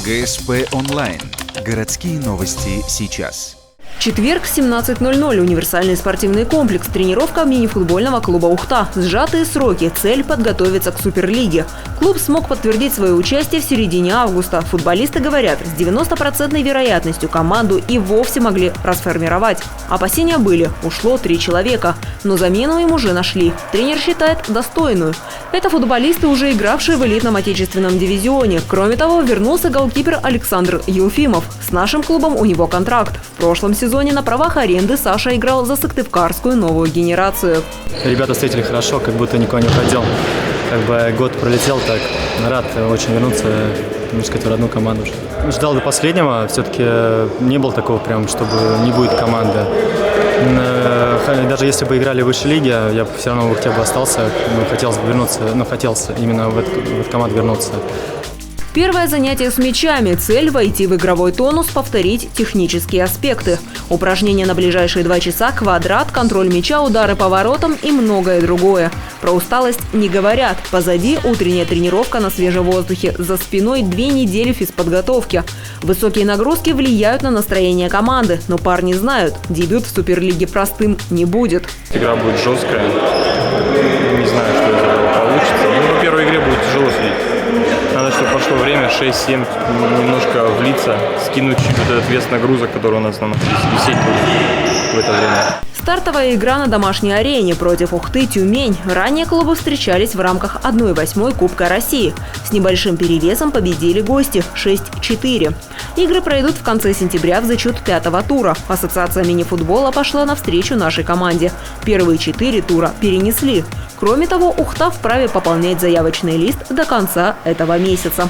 ГСП онлайн. Городские новости сейчас. Четверг, 17:00. Универсальный спортивный комплекс. Тренировка мини-футбольного клуба «Ухта». Сжатые сроки. Цель – подготовиться к Суперлиге. Клуб смог подтвердить свое участие в середине августа. Футболисты говорят, с 90% вероятностью команду и вовсе могли расформировать. Опасения были. Ушло 3 человека. Но замену им уже нашли. Тренер считает достойную. Это футболисты, уже игравшие в элитном отечественном дивизионе. Кроме того, вернулся голкипер Александр Елфимов. С нашим клубом у него контракт. В прошлом сезоне на правах аренды Саша играл за Сыктывкарскую новую генерацию. Ребята встретили хорошо, как будто никуда не уходил. Год пролетел так. Рад очень вернуться, можно сказать, в родную команду. Ждал до последнего. Все-таки не было такого прям, чтобы не будет команды. Даже если бы играли в высшей лиге, я бы все равно в Ухте бы остался. Хотелось бы вернуться, хотелось именно в эту команду вернуться. Первое занятие с мячами. Цель – войти в игровой тонус, повторить технические аспекты. Упражнения на ближайшие 2 часа, квадрат, контроль мяча, удары по воротам и многое другое. Про усталость не говорят. Позади утренняя тренировка на свежем воздухе. За спиной 2 недели физподготовки. Высокие нагрузки влияют на настроение команды. Но парни знают, дебют в Суперлиге простым не будет. Игра будет жесткая. Не знаю, что из этого получится. По первой игре будет тяжело судить. Надо, чтобы прошло время, 6-7, немножко влиться, скинуть чуть вот этот вес нагрузок, который у нас там висеть будет в это время. Стартовая игра на домашней арене против Ухты Тюмень. Ранее клубы встречались в рамках 1/8 Кубка России. С небольшим перевесом победили гости 6-4. Игры пройдут в конце сентября в зачет 5-го тура. Ассоциация мини-футбола пошла навстречу нашей команде. Первые 4 тура перенесли. Кроме того, Ухта вправе пополнять заявочный лист до конца этого месяца.